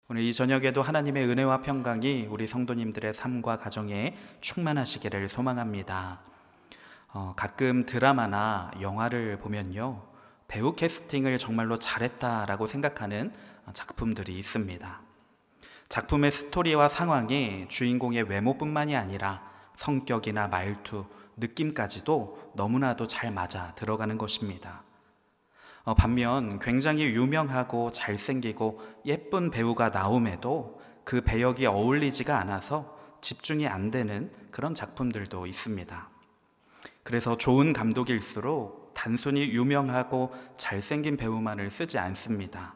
오늘 이 저녁에도 하나님의 은혜와 평강이 우리 성도님들의 삶과 가정에 충만하시기를 소망합니다. 가끔 드라마나 영화를 보면요, 배우 캐스팅을 정말로 잘했다라고 생각하는 작품들이 있습니다. 작품의 스토리와 상황이 주인공의 외모뿐만이 아니라 성격이나 말투, 느낌까지도 너무나도 잘 맞아 들어가는 것입니다. 반면 굉장히 유명하고 잘생기고 예쁜 배우가 나옴에도 그 배역이 어울리지가 않아서 집중이 안 되는 그런 작품들도 있습니다. 그래서 좋은 감독일수록 단순히 유명하고 잘생긴 배우만을 쓰지 않습니다.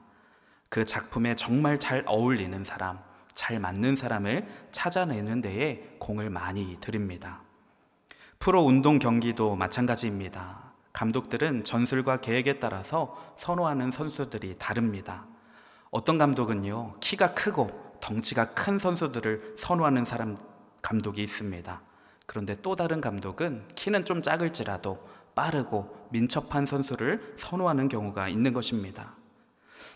그 작품에 정말 잘 어울리는 사람, 잘 맞는 사람을 찾아내는 데에 공을 많이 들입니다. 프로 운동 경기도 마찬가지입니다. 감독들은 전술과 계획에 따라서 선호하는 선수들이 다릅니다. 어떤 감독은요, 키가 크고 덩치가 큰 선수들을 선호하는 감독이 있습니다. 그런데 또 다른 감독은 키는 좀 작을지라도 빠르고 민첩한 선수를 선호하는 경우가 있는 것입니다.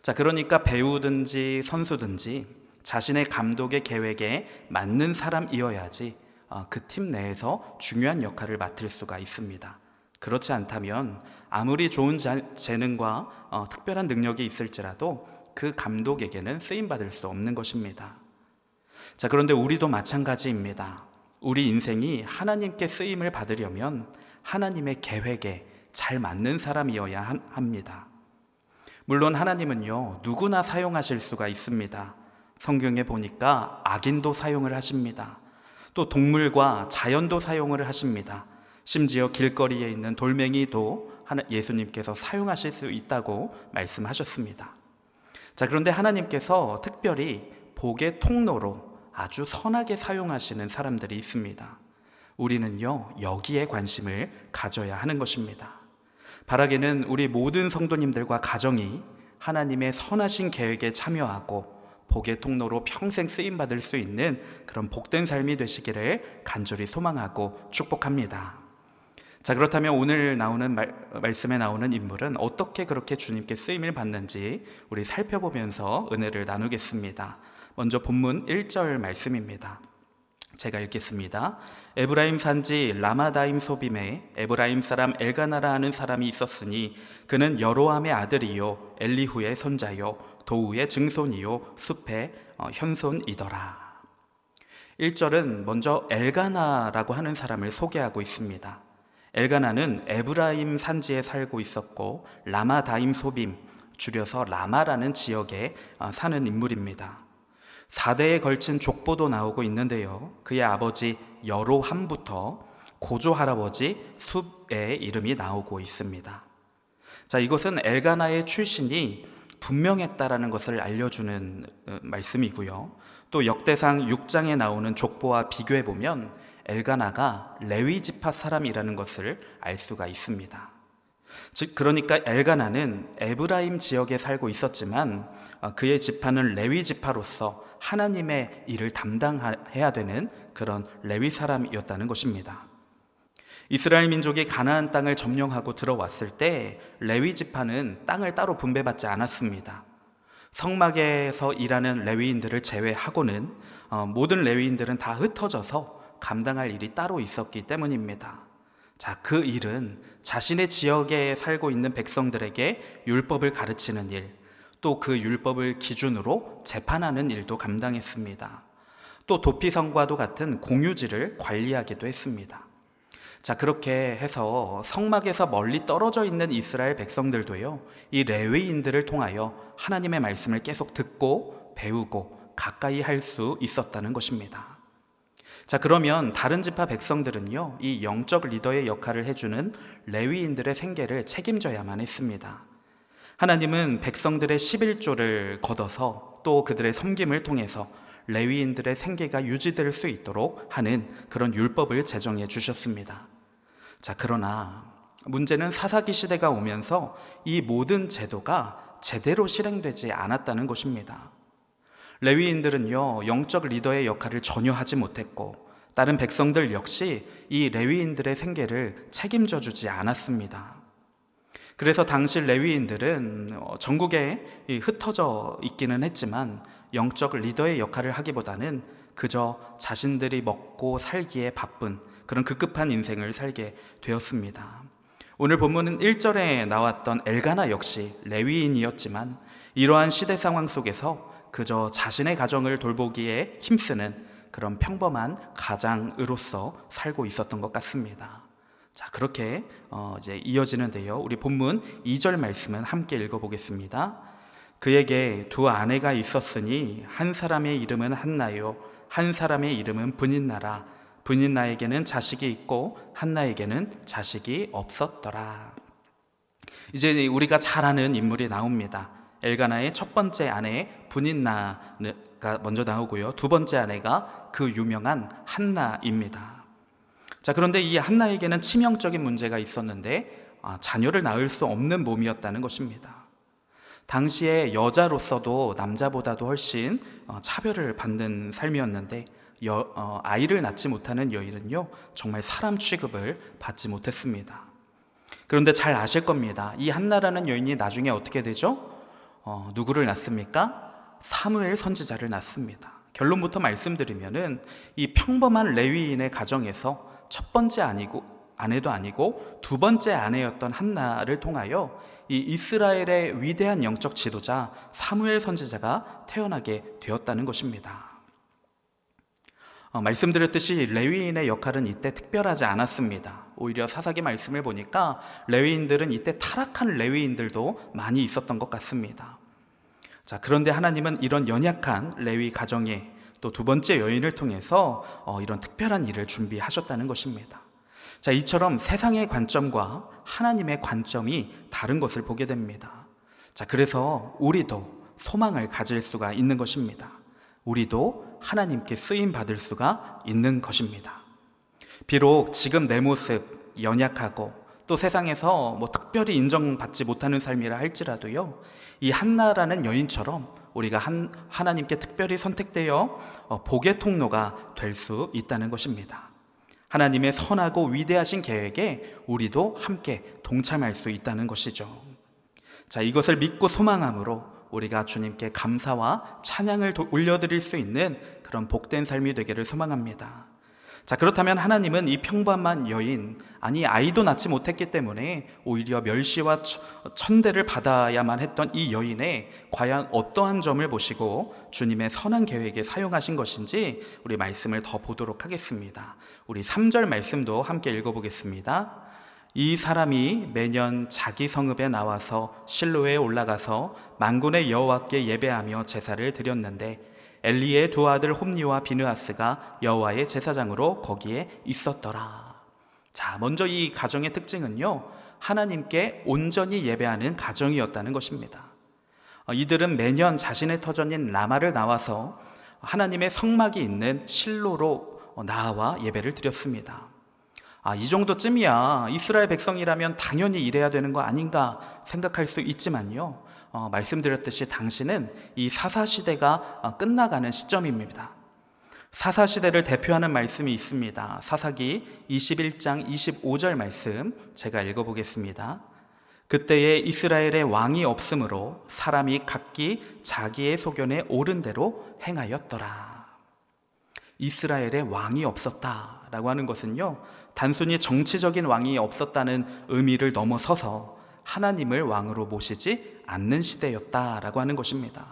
자, 그러니까 배우든지 선수든지 자신의 감독의 계획에 맞는 사람이어야지 그 팀 내에서 중요한 역할을 맡을 수가 있습니다. 그렇지 않다면 아무리 좋은 재능과 특별한 능력이 있을지라도 그 감독에게는 쓰임받을 수 없는 것입니다. 자, 그런데 우리도 마찬가지입니다. 우리 인생이 하나님께 쓰임을 받으려면 하나님의 계획에 잘 맞는 사람이어야 합니다. 물론 하나님은요, 누구나 사용하실 수가 있습니다. 성경에 보니까 악인도 사용을 하십니다. 또 동물과 자연도 사용을 하십니다. 심지어 길거리에 있는 돌멩이도 예수님께서 사용하실 수 있다고 말씀하셨습니다. 자, 그런데 하나님께서 특별히 복의 통로로 아주 선하게 사용하시는 사람들이 있습니다. 우리는요, 여기에 관심을 가져야 하는 것입니다. 바라기는 우리 모든 성도님들과 가정이 하나님의 선하신 계획에 참여하고 복의 통로로 평생 쓰임받을 수 있는 그런 복된 삶이 되시기를 간절히 소망하고 축복합니다. 자, 그렇다면 오늘 나오는 말씀에 나오는 인물은 어떻게 그렇게 주님께 쓰임을 받는지 우리 살펴보면서 은혜를 나누겠습니다. 먼저 본문 1절 말씀입니다. 제가 읽겠습니다. 에브라임 산지 라마다임 소빔에 에브라임 사람 엘가나라 하는 사람이 있었으니 그는 여로함의 아들이요 엘리후의 손자요 도우의 증손이요 숲의 현손이더라. 1절은 먼저 엘가나라고 하는 사람을 소개하고 있습니다. 엘가나는 에브라임 산지에 살고 있었고 라마다임 소빔, 줄여서 라마라는 지역에 사는 인물입니다. 4대에 걸친 족보도 나오고 있는데요, 그의 아버지 여로함부터 고조 할아버지 숲의 이름이 나오고 있습니다. 자, 이것은 엘가나의 출신이 분명했다라는 것을 알려주는 말씀이고요, 또 역대상 6장에 나오는 족보와 비교해보면 엘가나가 레위 지파 사람이라는 것을 알 수가 있습니다. 즉, 그러니까 엘가나는 에브라임 지역에 살고 있었지만 그의 지파는 레위 지파로서 하나님의 일을 담당해야 되는 그런 레위 사람이었다는 것입니다. 이스라엘 민족이 가나안 땅을 점령하고 들어왔을 때 레위 지파는 땅을 따로 분배받지 않았습니다. 성막에서 일하는 레위인들을 제외하고는 모든 레위인들은 다 흩어져서 감당할 일이 따로 있었기 때문입니다. 자, 그 일은 자신의 지역에 살고 있는 백성들에게 율법을 가르치는 일, 또 그 율법을 기준으로 재판하는 일도 감당했습니다. 또 도피성과도 같은 공유지를 관리하기도 했습니다. 자, 그렇게 해서 성막에서 멀리 떨어져 있는 이스라엘 백성들도요, 이 레위인들을 통하여 하나님의 말씀을 계속 듣고 배우고 가까이 할 수 있었다는 것입니다. 자, 그러면 다른 지파 백성들은요, 이 영적 리더의 역할을 해주는 레위인들의 생계를 책임져야만 했습니다. 하나님은 백성들의 11조를 걷어서 또 그들의 섬김을 통해서 레위인들의 생계가 유지될 수 있도록 하는 그런 율법을 제정해 주셨습니다. 자, 그러나 문제는 사사기 시대가 오면서 이 모든 제도가 제대로 실행되지 않았다는 것입니다. 레위인들은요, 영적 리더의 역할을 전혀 하지 못했고 다른 백성들 역시 이 레위인들의 생계를 책임져 주지 않았습니다. 그래서 당시 레위인들은 전국에 흩어져 있기는 했지만 영적 리더의 역할을 하기보다는 그저 자신들이 먹고 살기에 바쁜 그런 급급한 인생을 살게 되었습니다. 오늘 본문은 1절에 나왔던 엘가나 역시 레위인이었지만 이러한 시대 상황 속에서 그저 자신의 가정을 돌보기에 힘쓰는 그런 평범한 가장으로서 살고 있었던 것 같습니다. 자, 그렇게 이제 이어지는데요. 우리 본문 2절 말씀은 함께 읽어보겠습니다. 그에게 두 아내가 있었으니 한 사람의 이름은 한나요, 한 사람의 이름은 브닛나라. 브닛나에게는 자식이 있고 한나에게는 자식이 없었더라. 이제 우리가 잘 아는 인물이 나옵니다. 엘가나의 첫 번째 아내 브닛나가 먼저 나오고요. 두 번째 아내가 그 유명한 한나입니다. 자, 그런데 이 한나에게는 치명적인 문제가 있었는데 자녀를 낳을 수 없는 몸이었다는 것입니다. 당시에 여자로서도 남자보다도 훨씬 차별을 받는 삶이었는데 아이를 낳지 못하는 여인은요 정말 사람 취급을 받지 못했습니다. 그런데 잘 아실 겁니다. 이 한나라는 여인이 나중에 어떻게 되죠? 누구를 낳습니까? 사무엘 선지자를 낳습니다. 결론부터 말씀드리면은 이 평범한 레위인의 가정에서 첫 번째 아내도 아니고 두 번째 아내였던 한나를 통하여 이 이스라엘의 위대한 영적 지도자 사무엘 선지자가 태어나게 되었다는 것입니다. 말씀드렸듯이 레위인의 역할은 이때 특별하지 않았습니다. 오히려 사사기 말씀을 보니까 레위인들은 이때 타락한 레위인들도 많이 있었던 것 같습니다. 자, 그런데 하나님은 이런 연약한 레위 가정에 또 두 번째 여인을 통해서 이런 특별한 일을 준비하셨다는 것입니다. 자, 이처럼 세상의 관점과 하나님의 관점이 다른 것을 보게 됩니다. 자, 그래서 우리도 소망을 가질 수가 있는 것입니다. 우리도 하나님께 쓰임 받을 수가 있는 것입니다. 비록 지금 내 모습 연약하고 또 세상에서 특별히 인정받지 못하는 삶이라 할지라도요, 이 한나라는 여인처럼 우리가 하나님께 특별히 선택되어 복의 통로가 될 수 있다는 것입니다. 하나님의 선하고 위대하신 계획에 우리도 함께 동참할 수 있다는 것이죠. 자, 이것을 믿고 소망함으로 우리가 주님께 감사와 찬양을 올려드릴 수 있는 그런 복된 삶이 되기를 소망합니다. 자, 그렇다면 하나님은 이 평범한 여인, 아이도 낳지 못했기 때문에 오히려 멸시와 천대를 받아야만 했던 이 여인의 과연 어떠한 점을 보시고 주님의 선한 계획에 사용하신 것인지 우리 말씀을 더 보도록 하겠습니다. 우리 3절 말씀도 함께 읽어보겠습니다. 이 사람이 매년 자기 성읍에 나와서 실로에 올라가서 만군의 여호와께 예배하며 제사를 드렸는데 엘리의 두 아들 홈니와 비느하스가 여호와의 제사장으로 거기에 있었더라. 자, 먼저 이 가정의 특징은요, 하나님께 온전히 예배하는 가정이었다는 것입니다. 이들은 매년 자신의 터전인 라마를 나와서 하나님의 성막이 있는 실로로 나아와 예배를 드렸습니다. 이 정도쯤이야 이스라엘 백성이라면 당연히 이래야 되는 거 아닌가 생각할 수 있지만요, 말씀드렸듯이 당시는 이 사사시대가 끝나가는 시점입니다. 사사시대를 대표하는 말씀이 있습니다. 사사기 21장 25절 말씀 제가 읽어보겠습니다. 그때에 이스라엘의 왕이 없으므로 사람이 각기 자기의 소견에 옳은 대로 행하였더라. 이스라엘의 왕이 없었다라고 하는 것은요, 단순히 정치적인 왕이 없었다는 의미를 넘어서서 하나님을 왕으로 모시지 않는 시대였다라고 하는 것입니다.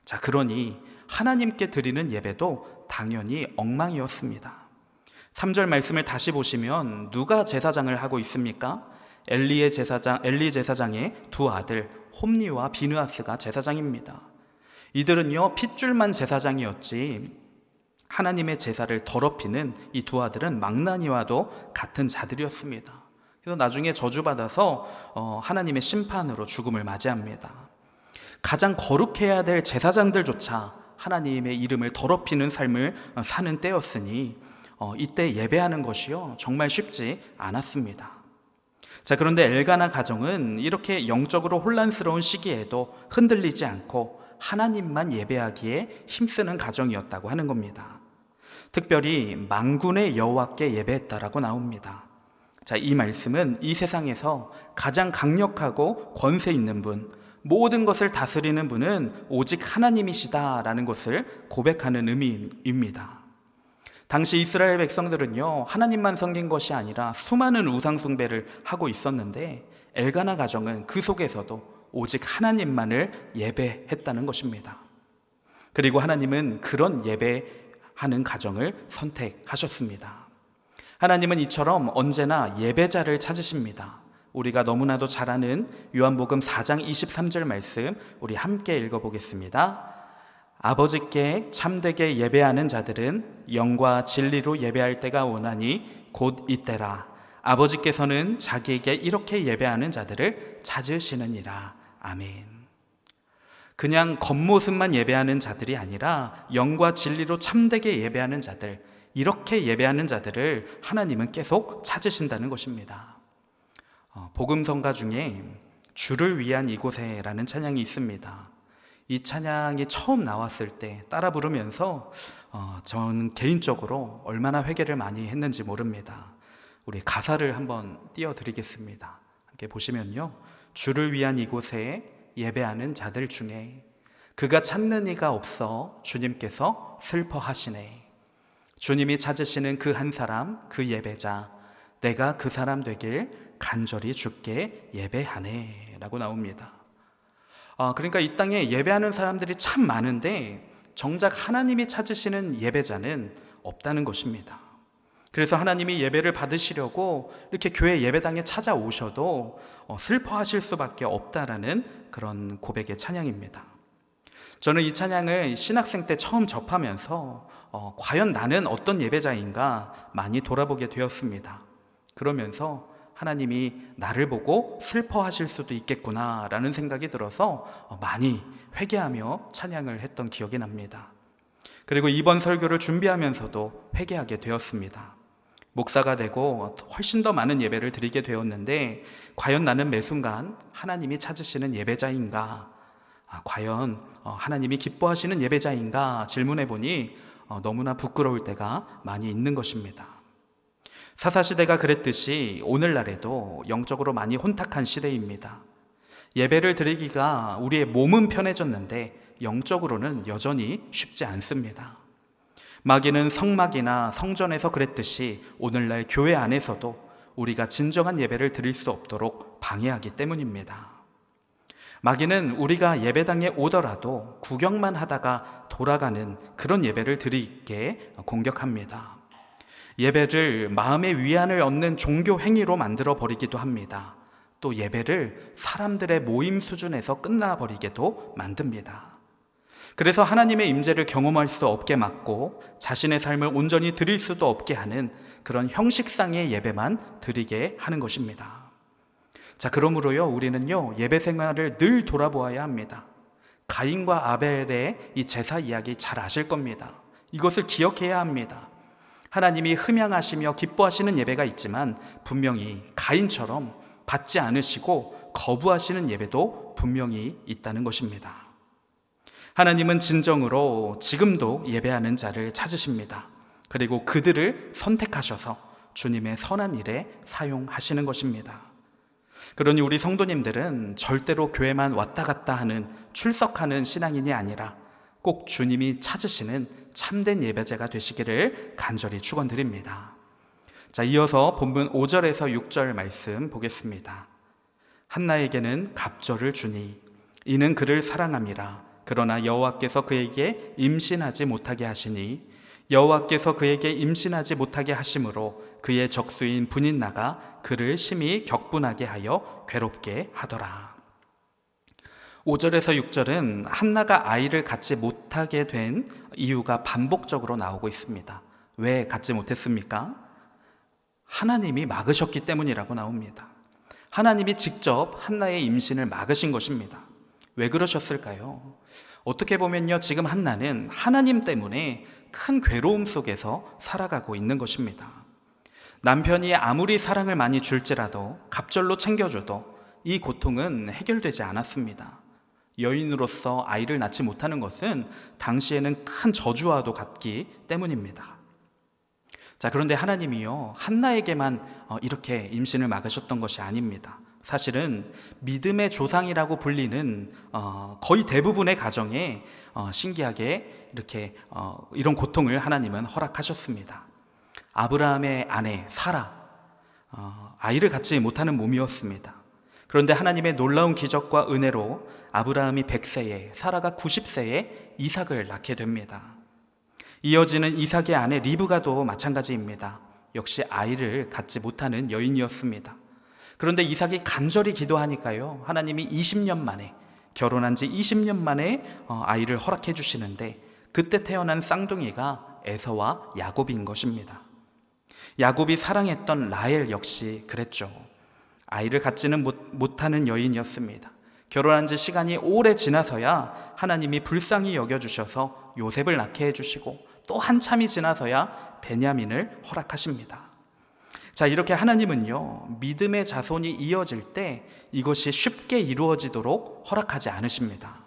자, 그러니 하나님께 드리는 예배도 당연히 엉망이었습니다. 3절 말씀을 다시 보시면 누가 제사장을 하고 있습니까? 엘리 제사장의 두 아들 홈니와 비느하스가 제사장입니다. 이들은요 핏줄만 제사장이었지 하나님의 제사를 더럽히는 이 두 아들은 망나니와도 같은 자들이었습니다. 그래서 나중에 저주받아서 하나님의 심판으로 죽음을 맞이합니다. 가장 거룩해야 될 제사장들조차 하나님의 이름을 더럽히는 삶을 사는 때였으니 이때 예배하는 것이요 정말 쉽지 않았습니다. 자, 그런데 엘가나 가정은 이렇게 영적으로 혼란스러운 시기에도 흔들리지 않고 하나님만 예배하기에 힘쓰는 가정이었다고 하는 겁니다. 특별히 만군의 여호와께 예배했다라고 나옵니다. 자, 이 말씀은 이 세상에서 가장 강력하고 권세 있는 분, 모든 것을 다스리는 분은 오직 하나님이시다라는 것을 고백하는 의미입니다. 당시 이스라엘 백성들은요, 하나님만 섬긴 것이 아니라 수많은 우상 숭배를 하고 있었는데 엘가나 가정은 그 속에서도 오직 하나님만을 예배했다는 것입니다. 그리고 하나님은 그런 예배하는 가정을 선택하셨습니다. 하나님은 이처럼 언제나 예배자를 찾으십니다. 우리가 너무나도 잘 아는 요한복음 4장 23절 말씀 우리 함께 읽어보겠습니다. 아버지께 참되게 예배하는 자들은 영과 진리로 예배할 때가 오나니 곧 이때라. 아버지께서는 자기에게 이렇게 예배하는 자들을 찾으시느니라. 아멘. 그냥 겉모습만 예배하는 자들이 아니라 영과 진리로 참되게 예배하는 자들, 이렇게 예배하는 자들을 하나님은 계속 찾으신다는 것입니다. 복음성가 중에 주를 위한 이곳에라는 찬양이 있습니다. 이 찬양이 처음 나왔을 때 따라 부르면서 저는 개인적으로 얼마나 회개를 많이 했는지 모릅니다. 우리 가사를 한번 띄워드리겠습니다. 함께 보시면요, 주를 위한 이곳에 예배하는 자들 중에 그가 찾는 이가 없어 주님께서 슬퍼하시네. 주님이 찾으시는 그 한 사람, 그 예배자, 내가 그 사람 되길 간절히 주께 예배하네 라고 나옵니다. 그러니까 이 땅에 예배하는 사람들이 참 많은데 정작 하나님이 찾으시는 예배자는 없다는 것입니다. 그래서 하나님이 예배를 받으시려고 이렇게 교회 예배당에 찾아오셔도 슬퍼하실 수밖에 없다라는 그런 고백의 찬양입니다. 저는 이 찬양을 신학생 때 처음 접하면서 과연 나는 어떤 예배자인가 많이 돌아보게 되었습니다. 그러면서 하나님이 나를 보고 슬퍼하실 수도 있겠구나라는 생각이 들어서 많이 회개하며 찬양을 했던 기억이 납니다. 그리고 이번 설교를 준비하면서도 회개하게 되었습니다. 목사가 되고 훨씬 더 많은 예배를 드리게 되었는데 과연 나는 매 순간 하나님이 찾으시는 예배자인가? 과연 하나님이 기뻐하시는 예배자인가? 질문해 보니 너무나 부끄러울 때가 많이 있는 것입니다. 사사시대가 그랬듯이 오늘날에도 영적으로 많이 혼탁한 시대입니다. 예배를 드리기가 우리의 몸은 편해졌는데 영적으로는 여전히 쉽지 않습니다. 마귀는 성막이나 성전에서 그랬듯이 오늘날 교회 안에서도 우리가 진정한 예배를 드릴 수 없도록 방해하기 때문입니다. 마귀는 우리가 예배당에 오더라도 구경만 하다가 돌아가는 그런 예배를 드리게 공격합니다. 예배를 마음의 위안을 얻는 종교 행위로 만들어 버리기도 합니다. 또 예배를 사람들의 모임 수준에서 끝나버리게도 만듭니다. 그래서 하나님의 임재를 경험할 수 없게 막고 자신의 삶을 온전히 드릴 수도 없게 하는 그런 형식상의 예배만 드리게 하는 것입니다. 자, 그러므로요, 우리는요, 예배 생활을 늘 돌아보아야 합니다. 가인과 아벨의 이 제사 이야기 잘 아실 겁니다. 이것을 기억해야 합니다. 하나님이 흠양하시며 기뻐하시는 예배가 있지만 분명히 가인처럼 받지 않으시고 거부하시는 예배도 분명히 있다는 것입니다. 하나님은 진정으로 지금도 예배하는 자를 찾으십니다. 그리고 그들을 선택하셔서 주님의 선한 일에 사용하시는 것입니다. 그러니 우리 성도님들은 절대로 교회만 왔다 갔다 하는 출석하는 신앙인이 아니라 꼭 주님이 찾으시는 참된 예배자가 되시기를 간절히 축원드립니다. 자, 이어서 본문 5절에서 6절 말씀 보겠습니다. 한나에게는 갑절을 주니 이는 그를 사랑함이라. 그러나 여호와께서 그에게 임신하지 못하게 하시니 여호와께서 그에게 임신하지 못하게 하심으로 그의 적수인 분인나가 그를 심히 격분하게 하여 괴롭게 하더라. 5절에서 6절은 한나가 아이를 갖지 못하게 된 이유가 반복적으로 나오고 있습니다. 왜 갖지 못했습니까? 하나님이 막으셨기 때문이라고 나옵니다. 하나님이 직접 한나의 임신을 막으신 것입니다. 왜 그러셨을까요? 어떻게 보면요, 지금 한나는 하나님 때문에 큰 괴로움 속에서 살아가고 있는 것입니다. 남편이 아무리 사랑을 많이 줄지라도 갑절로 챙겨줘도 이 고통은 해결되지 않았습니다. 여인으로서 아이를 낳지 못하는 것은 당시에는 큰 저주와도 같기 때문입니다. 자, 그런데 하나님이요, 한나에게만 이렇게 임신을 막으셨던 것이 아닙니다. 사실은 믿음의 조상이라고 불리는 거의 대부분의 가정에 신기하게 이렇게 이런 고통을 하나님은 허락하셨습니다. 아브라함의 아내 사라, 아이를 갖지 못하는 몸이었습니다. 그런데 하나님의 놀라운 기적과 은혜로 아브라함이 100세에 사라가 90세에 이삭을 낳게 됩니다. 이어지는 이삭의 아내 리브가도 마찬가지입니다. 역시 아이를 갖지 못하는 여인이었습니다. 그런데 이삭이 간절히 기도하니까요, 하나님이 20년 만에, 결혼한 지 20년 만에 아이를 허락해 주시는데, 그때 태어난 쌍둥이가 에서와 야곱인 것입니다. 야곱이 사랑했던 라헬 역시 그랬죠. 아이를 갖지는 못하는 여인이었습니다. 결혼한 지 시간이 오래 지나서야 하나님이 불쌍히 여겨주셔서 요셉을 낳게 해주시고, 또 한참이 지나서야 베냐민을 허락하십니다. 자, 이렇게 하나님은요, 믿음의 자손이 이어질 때 이것이 쉽게 이루어지도록 허락하지 않으십니다.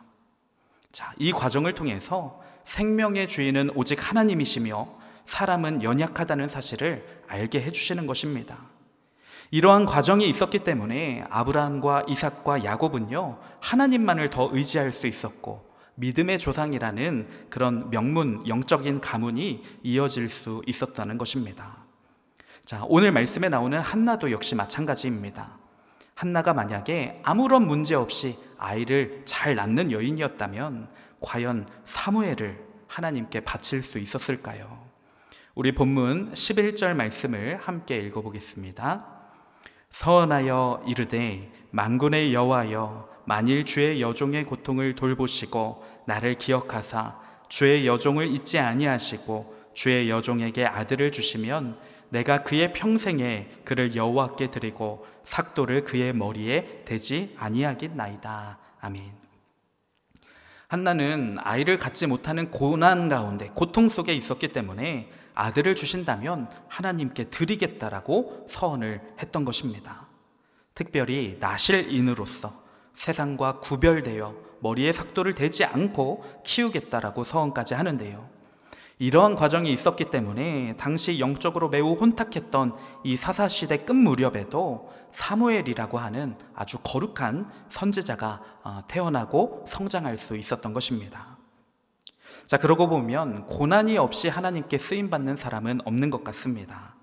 자, 이 과정을 통해서 생명의 주인은 오직 하나님이시며 사람은 연약하다는 사실을 알게 해주시는 것입니다. 이러한 과정이 있었기 때문에 아브라함과 이삭과 야곱은요, 하나님만을 더 의지할 수 있었고, 믿음의 조상이라는 그런 명문, 영적인 가문이 이어질 수 있었다는 것입니다. 자, 오늘 말씀에 나오는 한나도 역시 마찬가지입니다. 한나가 만약에 아무런 문제 없이 아이를 잘 낳는 여인이었다면 과연 사무엘을 하나님께 바칠 수 있었을까요? 우리 본문 11절 말씀을 함께 읽어보겠습니다. 서원하여 이르되 만군의 여호와여, 만일 주의 여종의 고통을 돌보시고 나를 기억하사 주의 여종을 잊지 아니하시고 주의 여종에게 아들을 주시면 내가 그의 평생에 그를 여호와께 드리고 삭도를 그의 머리에 대지 아니하겠나이다. 아멘. 한나는 아이를 갖지 못하는 고난 가운데, 고통 속에 있었기 때문에 아들을 주신다면 하나님께 드리겠다라고 서원을 했던 것입니다. 특별히 나실인으로서 세상과 구별되어 머리에 삭도를 대지 않고 키우겠다라고 서원까지 하는데요, 이러한 과정이 있었기 때문에 당시 영적으로 매우 혼탁했던 이 사사시대 끝 무렵에도 사무엘이라고 하는 아주 거룩한 선지자가 태어나고 성장할 수 있었던 것입니다. 자, 그러고 보면 고난이 없이 하나님께 쓰임받는 사람은 없는 것 같습니다.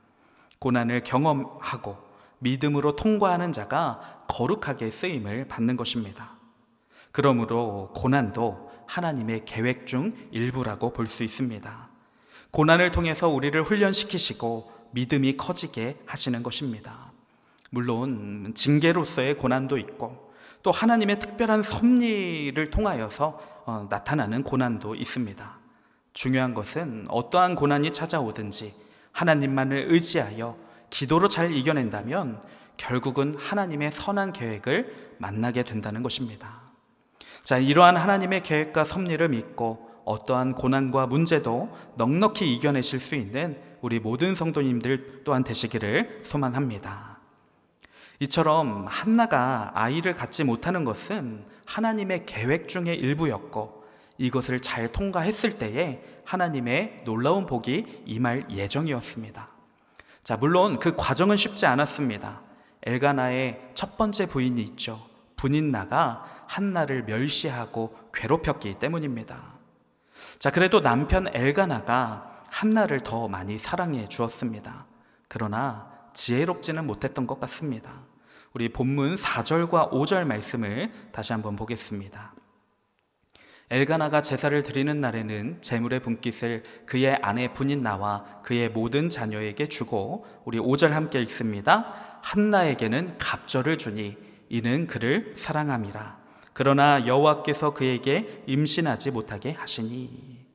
고난을 경험하고 믿음으로 통과하는 자가 거룩하게 쓰임을 받는 것입니다. 그러므로 고난도 하나님의 계획 중 일부라고 볼 수 있습니다. 고난을 통해서 우리를 훈련시키시고 믿음이 커지게 하시는 것입니다. 물론 징계로서의 고난도 있고, 또 하나님의 특별한 섭리를 통하여서 나타나는 고난도 있습니다. 중요한 것은 어떠한 고난이 찾아오든지 하나님만을 의지하여 기도로 잘 이겨낸다면 결국은 하나님의 선한 계획을 만나게 된다는 것입니다. 자, 이러한 하나님의 계획과 섭리를 믿고 어떠한 고난과 문제도 넉넉히 이겨내실 수 있는 우리 모든 성도님들 또한 되시기를 소망합니다. 이처럼 한나가 아이를 갖지 못하는 것은 하나님의 계획 중의 일부였고, 이것을 잘 통과했을 때에 하나님의 놀라운 복이 임할 예정이었습니다. 자, 물론 그 과정은 쉽지 않았습니다. 엘가나의 첫 번째 부인이 있죠. 분인나가 한나를 멸시하고 괴롭혔기 때문입니다. 자, 그래도 남편 엘가나가 한나를 더 많이 사랑해 주었습니다. 그러나 지혜롭지는 못했던 것 같습니다. 우리 본문 4절과 5절 말씀을 다시 한번 보겠습니다. 엘가나가 제사를 드리는 날에는 제물의 분깃을 그의 아내 분인나와 그의 모든 자녀에게 주고, 우리 5절 함께 읽습니다. 한나에게는 갑절을 주니 이는 그를 사랑함이라. 그러나 여호와께서 그에게 임신하지 못하게 하시니.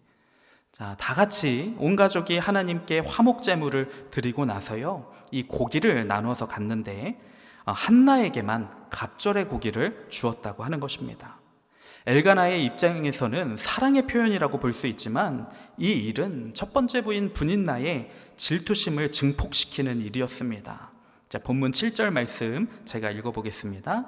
자, 다 같이 온 가족이 하나님께 화목 제물을 드리고 나서요, 이 고기를 나눠서 갔는데 한나에게만 갑절의 고기를 주었다고 하는 것입니다. 엘가나의 입장에서는 사랑의 표현이라고 볼 수 있지만 이 일은 첫 번째 부인 분인나의 질투심을 증폭시키는 일이었습니다. 자, 본문 7절 말씀 제가 읽어보겠습니다.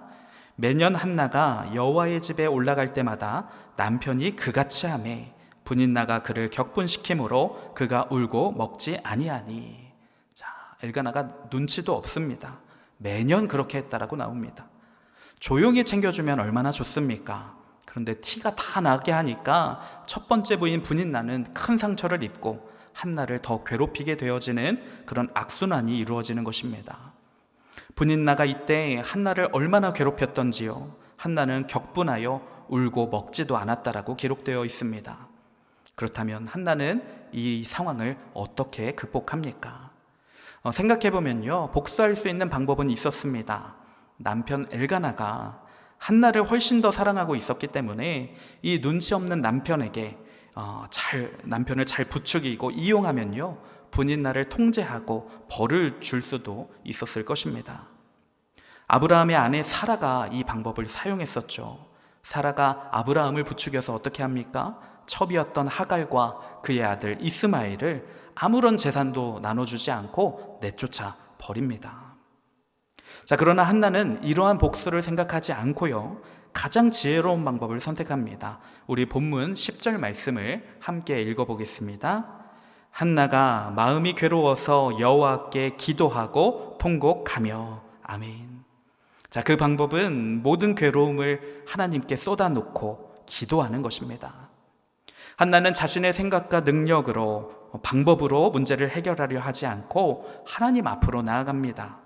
매년 한나가 여호와의 집에 올라갈 때마다 남편이 그같이 하매 분인나가 그를 격분시키므로 그가 울고 먹지 아니하니. 자, 엘가나가 눈치도 없습니다. 매년 그렇게 했다라고 나옵니다. 조용히 챙겨주면 얼마나 좋습니까? 그런데 티가 다 나게 하니까 첫 번째 부인 분인나는 큰 상처를 입고 한나를 더 괴롭히게 되어지는 그런 악순환이 이루어지는 것입니다. 분인나가 이때 한나를 얼마나 괴롭혔던지요. 한나는 격분하여 울고 먹지도 않았다라고 기록되어 있습니다. 그렇다면 한나는 이 상황을 어떻게 극복합니까? 생각해보면요, 복수할 수 있는 방법은 있었습니다. 남편 엘가나가 한나를 훨씬 더 사랑하고 있었기 때문에 이 눈치 없는 남편에게 남편을 잘 부추기고 이용하면요, 분인나를 통제하고 벌을 줄 수도 있었을 것입니다. 아브라함의 아내 사라가 이 방법을 사용했었죠. 사라가 아브라함을 부추겨서 어떻게 합니까? 첩이었던 하갈과 그의 아들 이스마엘을 아무런 재산도 나눠주지 않고 내쫓아 버립니다. 자, 그러나 한나는 이러한 복수를 생각하지 않고요, 가장 지혜로운 방법을 선택합니다. 우리 본문 10절 말씀을 함께 읽어보겠습니다. 한나가 마음이 괴로워서 여호와께 기도하고 통곡하며. 아멘. 자, 그 방법은 모든 괴로움을 하나님께 쏟아놓고 기도하는 것입니다. 한나는 자신의 생각과 능력으로, 방법으로 문제를 해결하려 하지 않고 하나님 앞으로 나아갑니다.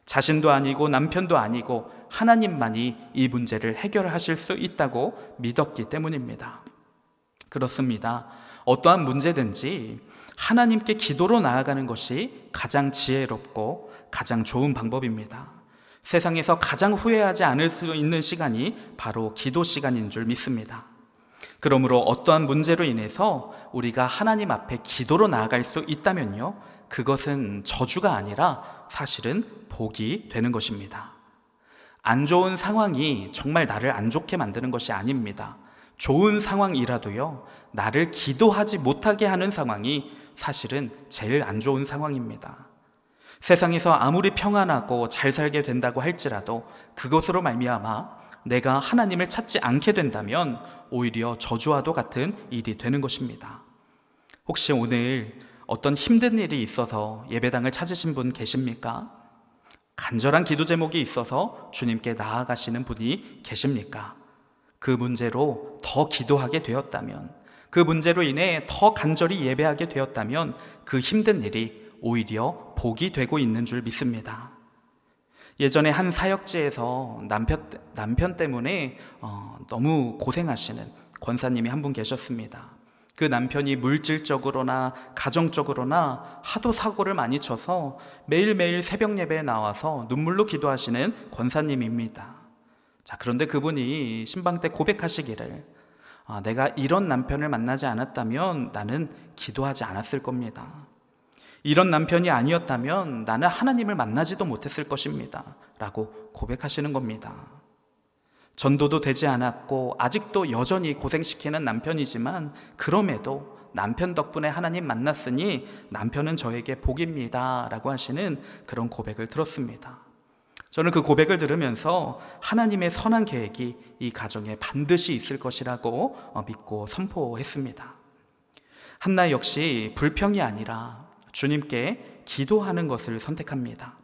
자신도 아니고 남편도 아니고 하나님만이 이 문제를 해결하실 수 있다고 믿었기 때문입니다. 그렇습니다. 어떠한 문제든지 하나님께 기도로 나아가는 것이 가장 지혜롭고 가장 좋은 방법입니다. 세상에서 가장 후회하지 않을 수 있는 시간이 바로 기도 시간인 줄 믿습니다. 그러므로 어떠한 문제로 인해서 우리가 하나님 앞에 기도로 나아갈 수 있다면요, 그것은 저주가 아니라 사실은 복이 되는 것입니다. 안 좋은 상황이 정말 나를 안 좋게 만드는 것이 아닙니다. 좋은 상황이라도요, 나를 기도하지 못하게 하는 상황이 사실은 제일 안 좋은 상황입니다. 세상에서 아무리 평안하고 잘 살게 된다고 할지라도 그것으로 말미암아 내가 하나님을 찾지 않게 된다면 오히려 저주와도 같은 일이 되는 것입니다. 혹시 오늘 어떤 힘든 일이 있어서 예배당을 찾으신 분 계십니까? 간절한 기도 제목이 있어서 주님께 나아가시는 분이 계십니까? 그 문제로 더 기도하게 되었다면, 그 문제로 인해 더 간절히 예배하게 되었다면 그 힘든 일이 오히려 복이 되고 있는 줄 믿습니다. 예전에 한 사역지에서 남편 때문에 너무 고생하시는 권사님이 한 분 계셨습니다. 그 남편이 물질적으로나 가정적으로나 하도 사고를 많이 쳐서 매일매일 새벽 예배에 나와서 눈물로 기도하시는 권사님입니다. 자, 그런데 그분이 신방 때 고백하시기를, 내가 이런 남편을 만나지 않았다면 나는 기도하지 않았을 겁니다. 이런 남편이 아니었다면 나는 하나님을 만나지도 못했을 것입니다. 라고 고백하시는 겁니다. 전도도 되지 않았고 아직도 여전히 고생시키는 남편이지만 그럼에도 남편 덕분에 하나님 만났으니 남편은 저에게 복입니다. 라고 하시는 그런 고백을 들었습니다. 저는 그 고백을 들으면서 하나님의 선한 계획이 이 가정에 반드시 있을 것이라고 믿고 선포했습니다. 한나 역시 불평이 아니라 주님께 기도하는 것을 선택합니다.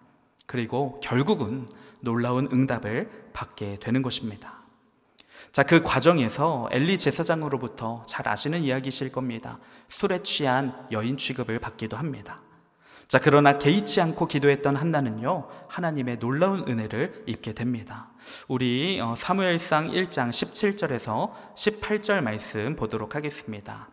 그리고 결국은 놀라운 응답을 받게 되는 것입니다. 자, 그 과정에서 엘리 제사장으로부터 잘 아시는 이야기실 겁니다. 술에 취한 여인 취급을 받기도 합니다. 자, 그러나 개의치 않고 기도했던 한나는요, 하나님의 놀라운 은혜를 입게 됩니다. 우리 사무엘상 1장 17절에서 18절 말씀 보도록 하겠습니다.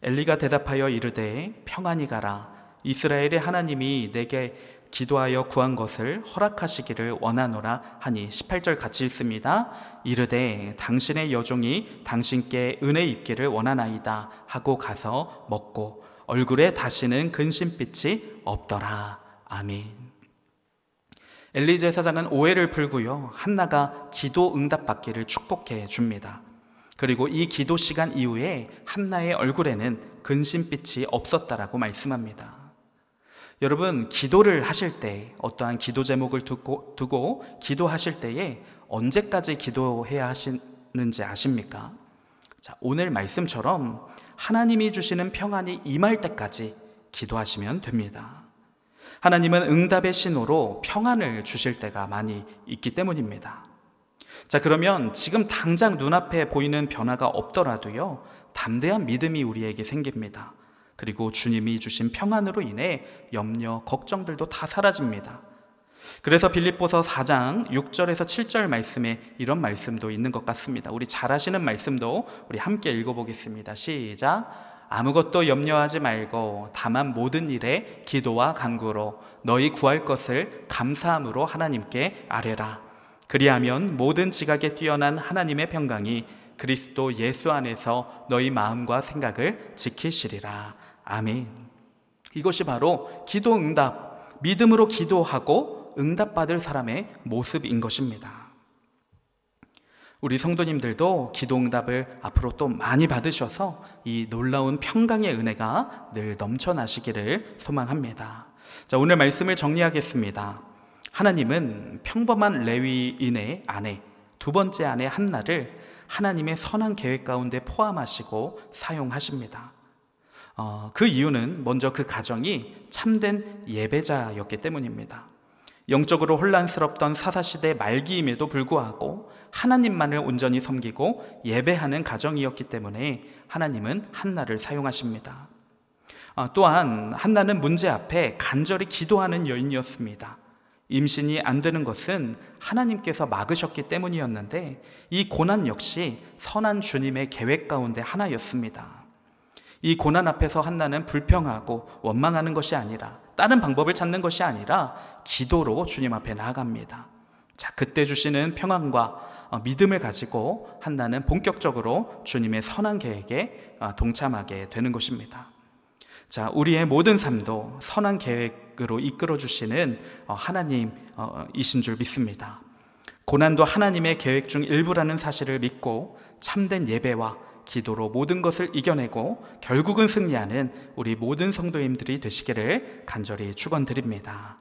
엘리가 대답하여 이르되 평안히 가라. 이스라엘의 하나님이 내게 기도하여 구한 것을 허락하시기를 원하노라 하니. 18절 같이 읽습니다. 이르되 당신의 여종이 당신께 은혜 입기를 원하나이다 하고 가서 먹고 얼굴에 다시는 근심빛이 없더라. 아멘. 엘리 제사장은 오해를 풀고요, 한나가 기도 응답 받기를 축복해 줍니다. 그리고 이 기도 시간 이후에 한나의 얼굴에는 근심빛이 없었다라고 말씀합니다. 여러분, 기도를 하실 때, 어떠한 기도 제목을 두고 기도하실 때에 언제까지 기도해야 하시는지 아십니까? 자, 오늘 말씀처럼 하나님이 주시는 평안이 임할 때까지 기도하시면 됩니다. 하나님은 응답의 신호로 평안을 주실 때가 많이 있기 때문입니다. 자, 그러면 지금 당장 눈앞에 보이는 변화가 없더라도요, 담대한 믿음이 우리에게 생깁니다. 그리고 주님이 주신 평안으로 인해 염려, 걱정들도 다 사라집니다. 그래서 빌립보서 4장 6절에서 7절 말씀에 이런 말씀도 있는 것 같습니다. 우리 잘 아시는 말씀도 우리 함께 읽어보겠습니다. 시작. 아무것도 염려하지 말고 다만 모든 일에 기도와 간구로 너희 구할 것을 감사함으로 하나님께 아뢰라. 그리하면 모든 지각에 뛰어난 하나님의 평강이 그리스도 예수 안에서 너희 마음과 생각을 지키시리라. 아멘. 이것이 바로 기도 응답, 믿음으로 기도하고 응답받을 사람의 모습인 것입니다. 우리 성도님들도 기도 응답을 앞으로 또 많이 받으셔서 이 놀라운 평강의 은혜가 늘 넘쳐나시기를 소망합니다. 자, 오늘 말씀을 정리하겠습니다. 하나님은 평범한 레위인의 아내, 두 번째 아내 한나를 하나님의 선한 계획 가운데 포함하시고 사용하십니다. 그 이유는 먼저 그 가정이 참된 예배자였기 때문입니다. 영적으로 혼란스럽던 사사시대 말기임에도 불구하고 하나님만을 온전히 섬기고 예배하는 가정이었기 때문에 하나님은 한나를 사용하십니다. 또한 한나는 문제 앞에 간절히 기도하는 여인이었습니다. 임신이 안 되는 것은 하나님께서 막으셨기 때문이었는데 이 고난 역시 선한 주님의 계획 가운데 하나였습니다. 이 고난 앞에서 한나는 불평하고 원망하는 것이 아니라 다른 방법을 찾는 것이 아니라 기도로 주님 앞에 나아갑니다. 자, 그때 주시는 평안과 믿음을 가지고 한나는 본격적으로 주님의 선한 계획에 동참하게 되는 것입니다. 자, 우리의 모든 삶도 선한 계획으로 이끌어 주시는 하나님이신 줄 믿습니다. 고난도 하나님의 계획 중 일부라는 사실을 믿고 참된 예배와 기도로 모든 것을 이겨내고 결국은 승리하는 우리 모든 성도님들이 되시기를 간절히 축원드립니다.